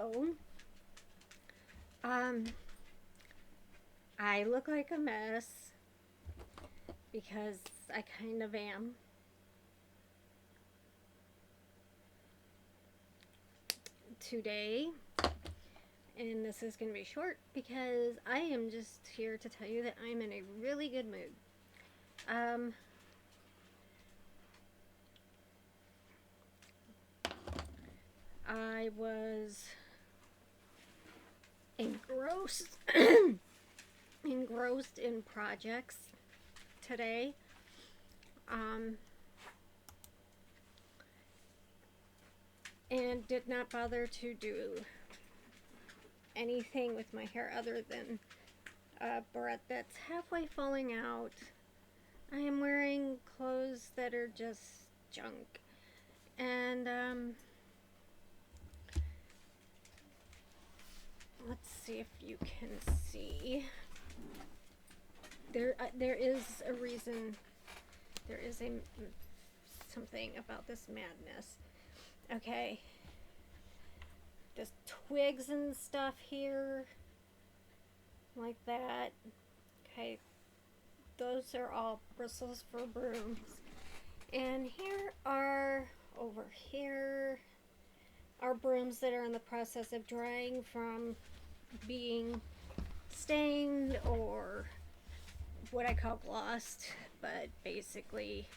So, um, I look like a mess because I kind of am. Today, and this is going to be short because I am just here to tell you that I'm in a really good mood. Um, I was engrossed engrossed in projects today. Um, and did not bother to do anything with my hair other than a barrette that's halfway falling out. I am wearing clothes that are just junk. And let's see if you can see. There is a reason. There is a something about this madness. Okay, there's twigs and stuff here, like that. Okay, those are all bristles for brooms. And here are, over here, are brooms that are in the process of drying from being stained or what I call glossed, but basically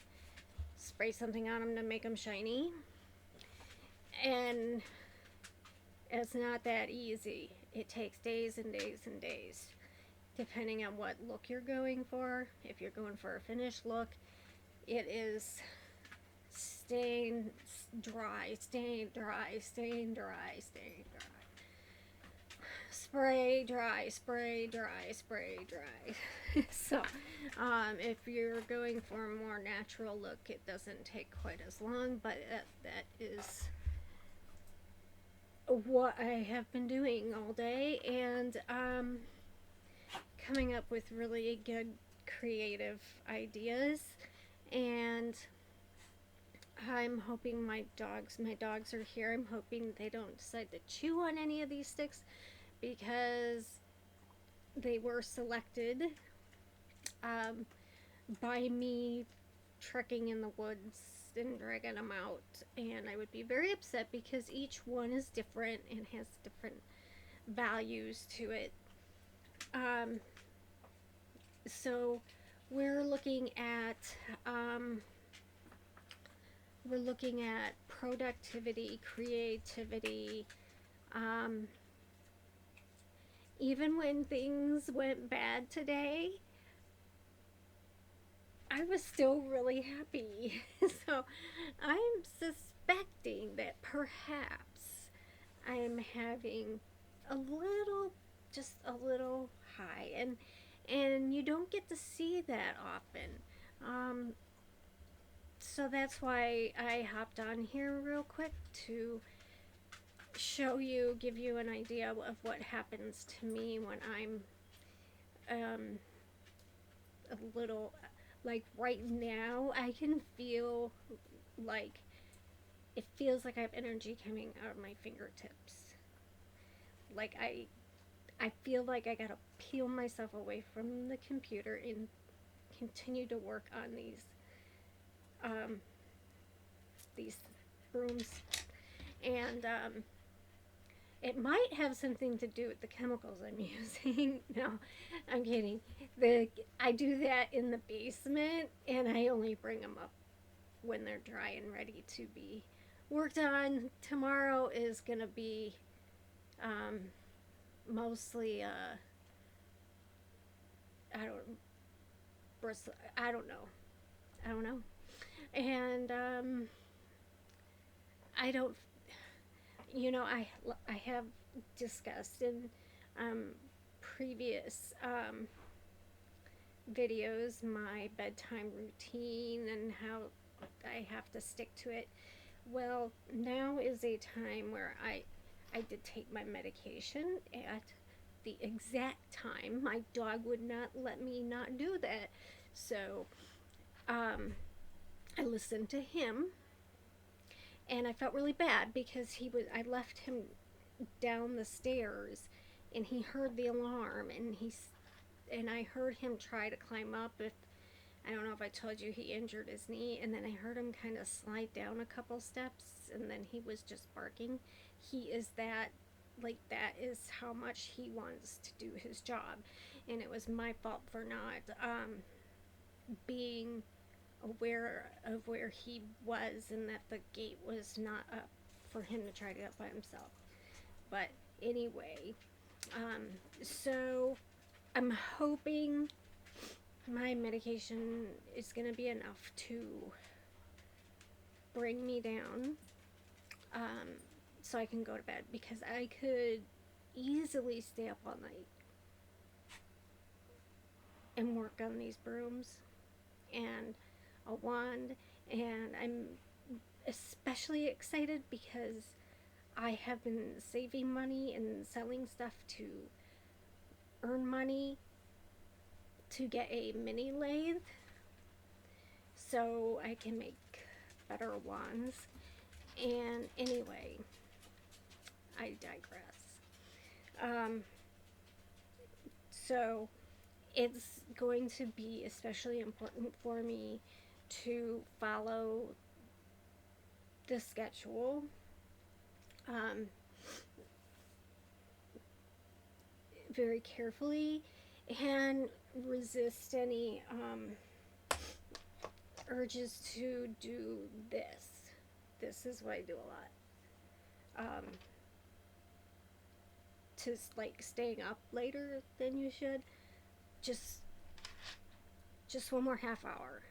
spray something on them to make them shiny. And it's not that easy. It takes days and days and days, depending on what look you're going for. If you're going for a finished look, it is stain, dry, stain, dry, stain, dry, stain, dry. Spray, dry, spray, dry, spray, dry. So, if you're going for a more natural look, it doesn't take quite as long, but that is what I have been doing all day, and coming up with really good creative ideas. And I'm hoping my dogs are here. I'm hoping they don't decide to chew on any of these sticks because they were selected um, by me trekking in the woods and dragging them out. And I would be very upset because each one is different and has different values to it. So we're looking at productivity, creativity. Um, Even when things went bad today, I was still really happy. So I'm suspecting that perhaps I am having a little, just a little high, and you don't get to see that often. So that's why I hopped on here real quick to give you an idea of what happens to me when I'm a little, like right now, I can feel like it feels like I have energy coming out of my fingertips. Like I feel like I gotta peel myself away from the computer and continue to work on um, these brooms. And it might have something to do with the chemicals I'm using. No, I'm kidding. I do that in the basement, and I only bring them up when they're dry and ready to be worked on. Tomorrow is gonna be um, mostly I don't bristle. I don't know. I don't know. And I don't. I have discussed in previous videos my bedtime routine and how I have to stick to it. Well, now is a time where I did take my medication at the exact time. My dog would not let me not do that. So I listened to him, and I felt really bad because I left him down the stairs, and he heard the alarm, and I heard him try to climb up. If I don't know if I told you, he injured his knee, and then I heard him kind of slide down a couple steps, and then he was just barking. He is that, like, that is how much he wants to do his job, and it was my fault for not being aware of where he was, and that the gate was not up for him to try to get by himself. But anyway, so I'm hoping my medication is going to be enough to bring me down, so I can go to bed, because I could easily stay up all night and work on these brooms and a wand. And I'm especially excited because I have been saving money and selling stuff to earn money to get a mini lathe so I can make better wands. And anyway, I digress. So it's going to be especially important for me to follow the schedule, very carefully, and resist any urges to do this. This is what I do a lot. To like staying up later than you should. Just one more half hour.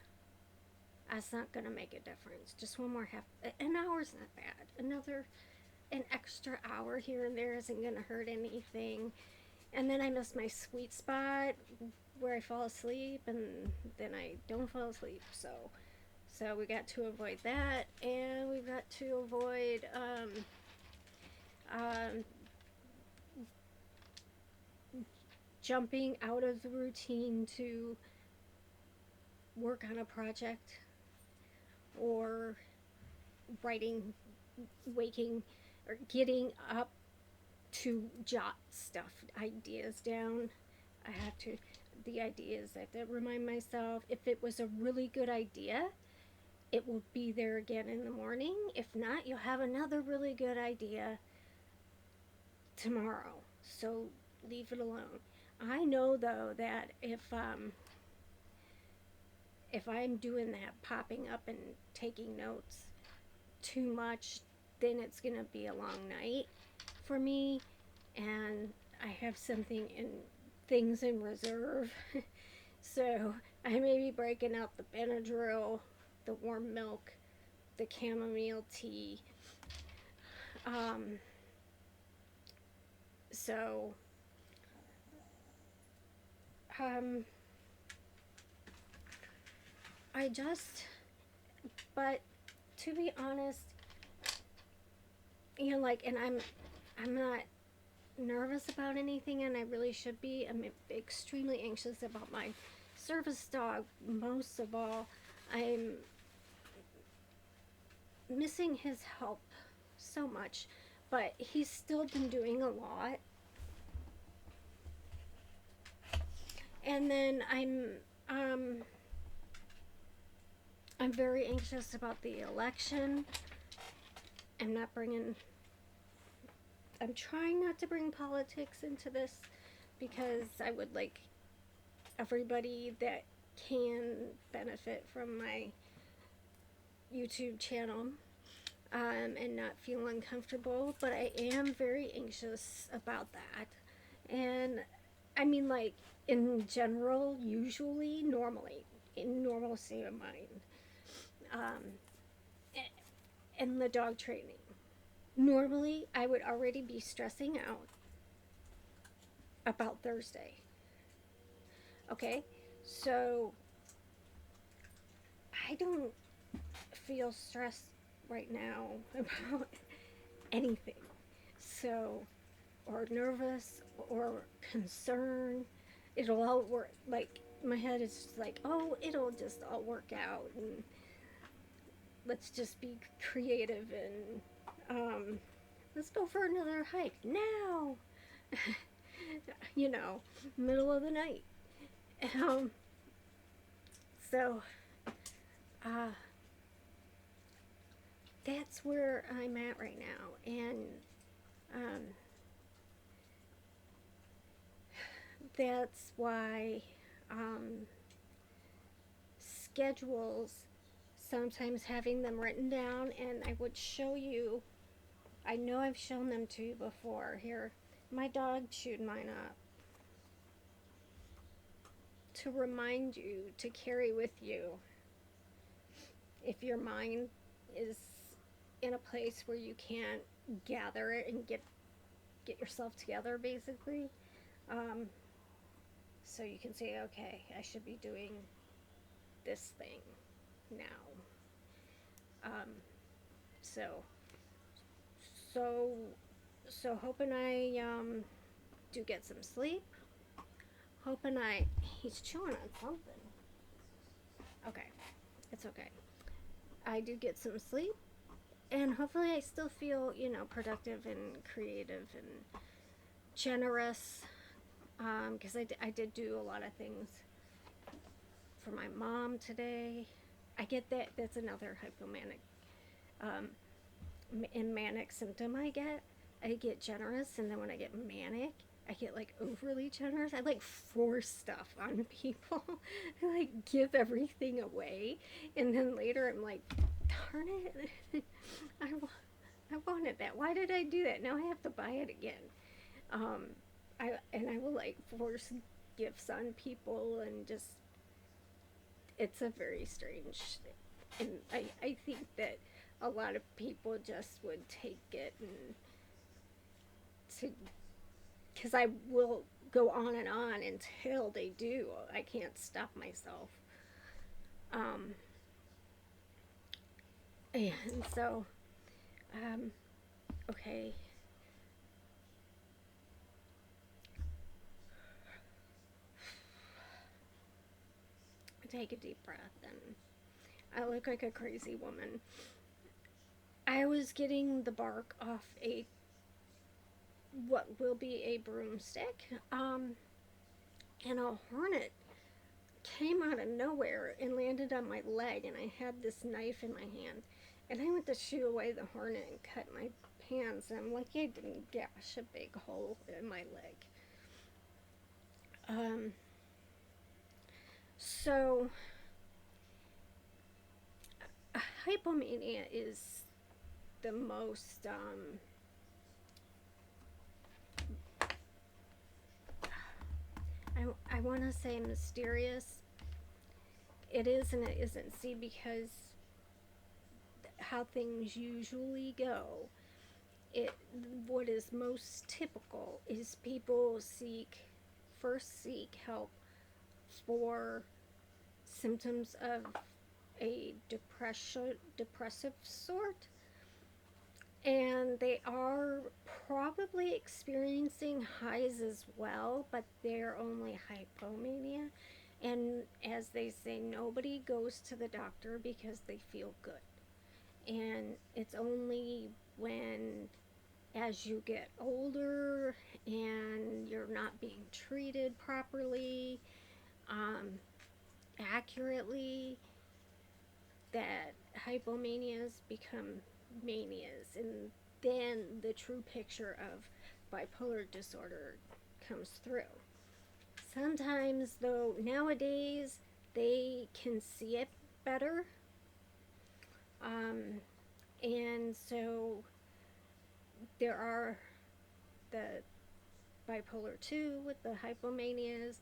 That's not gonna make a difference. Just one more half. An hour's not bad. An extra hour here and there isn't gonna hurt anything. And then I miss my sweet spot where I fall asleep, and then I don't fall asleep. So we got to avoid that, and we've got to avoid jumping out of the routine to work on a project, or waking, or getting up to jot ideas down. The ideas, I have to remind myself, if it was a really good idea, it will be there again in the morning. If not, you'll have another really good idea tomorrow. So leave it alone. I know though that if I'm doing that, popping up and taking notes too much, then it's gonna be a long night for me, and I have things in reserve. So I may be breaking out the Benadryl, the warm milk, the chamomile tea. So but to be honest, and I'm not nervous about anything, and I really should be. I'm extremely anxious about my service dog. Most of all, I'm missing his help so much, but he's still been doing a lot. And then I'm very anxious about the election. I'm trying not to bring politics into this, because I would like everybody that can benefit from my YouTube channel, and not feel uncomfortable. But I am very anxious about that. And I mean, like, in general, usually, normally, in normal state of mind, in the dog training, normally I would already be stressing out about Thursday. Okay, so I don't feel stressed right now about anything. So, or nervous, or concerned. It'll all work. Like, my head is just like, oh, it'll just all work out, and let's just be creative and Let's go for another hike now. You know, middle of the night. Um, so, uh, that's where I'm at right now. And um, that's why um, schedules, sometimes having them written down, and I would show you. I know I've shown them to you before. Here, my dog chewed mine up. To remind you to carry with you if your mind is in a place where you can't gather it and get yourself together, basically. Um, so you can say, okay, I should be doing this thing now. Um, so so so hoping I do get some sleep. Hoping I he's chewing on something. Okay, it's okay. I do get some sleep, and hopefully I still feel, productive and creative and generous, because I did do a lot of things for my mom today. I get that. That's another hypomanic um, and manic symptom I get generous, and then when I get manic, I get like overly generous. I like force stuff on people. I like give everything away, and then later I'm like, darn it, I, I wanted that. Why did I do that? Now I have to buy it again. Um, I will like force gifts on people, and just it's a very strange, and I think that a lot of people just would take it and to because I will go on until they do. I can't stop myself. Um, and so, um, okay. Take a deep breath, and I look like a crazy woman. I was getting the bark off a what will be a broomstick, and a hornet came out of nowhere and landed on my leg, and I had this knife in my hand, and I went to shoo away the hornet and cut my pants, and I'm lucky I didn't gash a big hole in my leg. Um, so hypomania is the most I want to say mysterious. It is and it isn't. See, because how things usually go, it what is most typical is people seek help for symptoms of a depressive sort, and they are probably experiencing highs as well, but they're only hypomania. And as they say, nobody goes to the doctor because they feel good. And it's only when, as you get older and you're not being treated properly, um, accurately, that hypomanias become manias, and then the true picture of bipolar disorder comes through. Sometimes, though, nowadays they can see it better, um, and so there are the bipolar 2 with the hypomanias.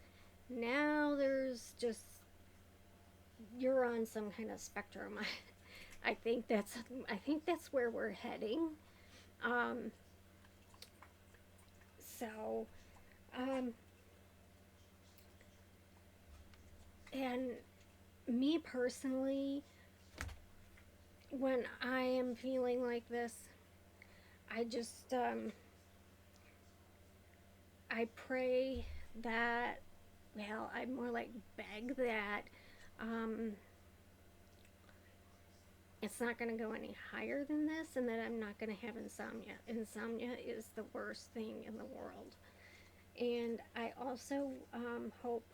Now there's just you're on some kind of spectrum. I think that's where we're heading. Um, so, um, and me personally, when I am feeling like this, I just I pray that, well, I more like beg that um, it's not going to go any higher than this, and that I'm not going to have insomnia. Insomnia is the worst thing in the world. And I also hope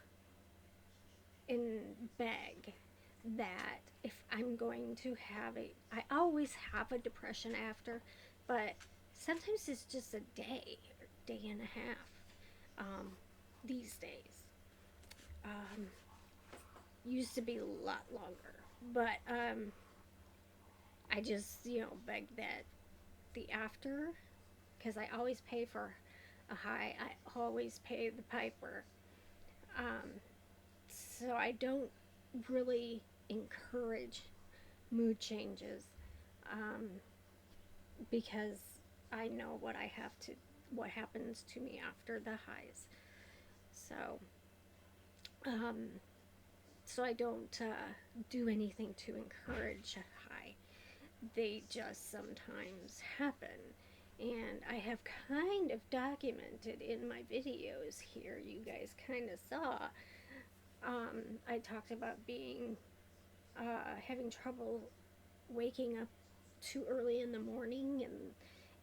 and beg that if I'm going to have I always have a depression after, but sometimes it's just a day or day and a half these days. Um, Used to be a lot longer, but I just, beg that the after, because I always pay for a high, I always pay the piper. Um, so I don't really encourage mood changes um, because I know what happens to me after the highs. So, um, so I don't do anything to encourage a high. They just sometimes happen. And I have kind of documented in my videos here, you guys kind of saw. I talked about having trouble waking up too early in the morning,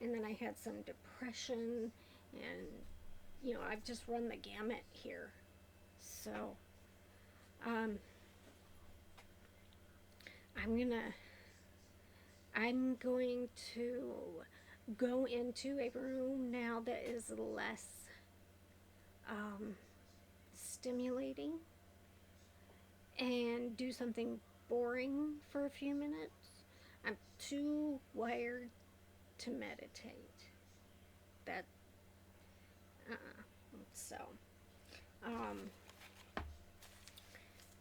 and then I had some depression, and I've just run the gamut here. So um, I'm gonna I'm going to go into a room now that is less um, stimulating and do something boring for a few minutes. I'm too wired to meditate. That so um,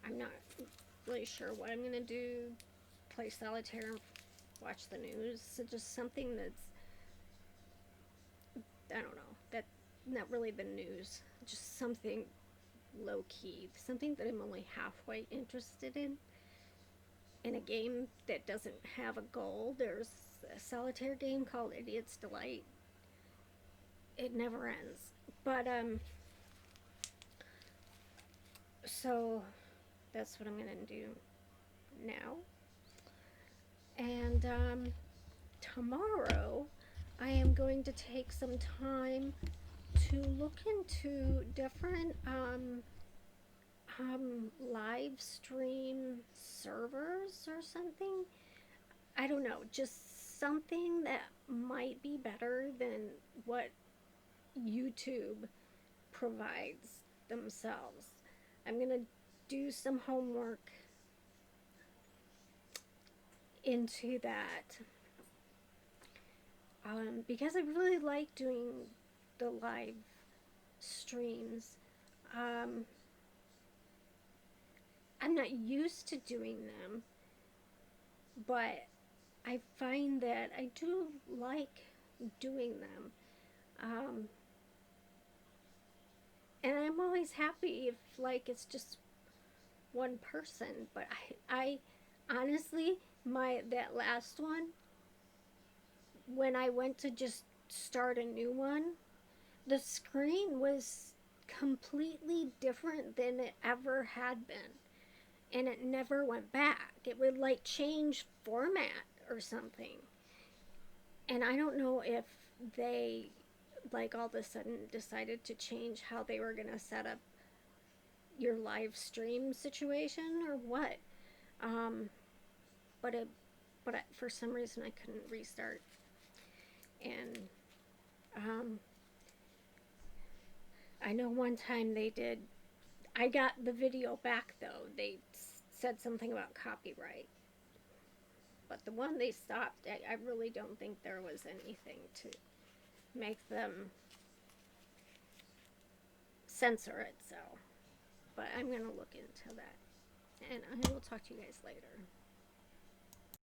I'm not really sure what I'm gonna do. Play solitaire, watch the news. So just something that's, I don't know, that not really the news. Just something low key, something that I'm only halfway interested in a game that doesn't have a goal. There's a solitaire game called Idiot's Delight. It never ends. But so that's what I'm gonna do now. And tomorrow I am going to take some time to look into different live stream servers or something. I don't know, just something that might be better than what YouTube provides themselves. I'm gonna do some homework into that because I really like doing the live streams. Um, I'm not used to doing them, but I find that I do like doing them. Um, and I'm always happy if like it's just one person, but I honestly, my that last one, when I went to just start a new one, the screen was completely different than it ever had been, and it never went back. It would like change format or something, and I don't know if they like all of a sudden decided to change how they were going to set up your live stream situation or what. Um, but for some reason I couldn't restart, and um, I know one time they did. I got the video back though. They said something about copyright, but the one they stopped, I really don't think there was anything to make them censor it. So, but I'm gonna look into that, and I will talk to you guys later.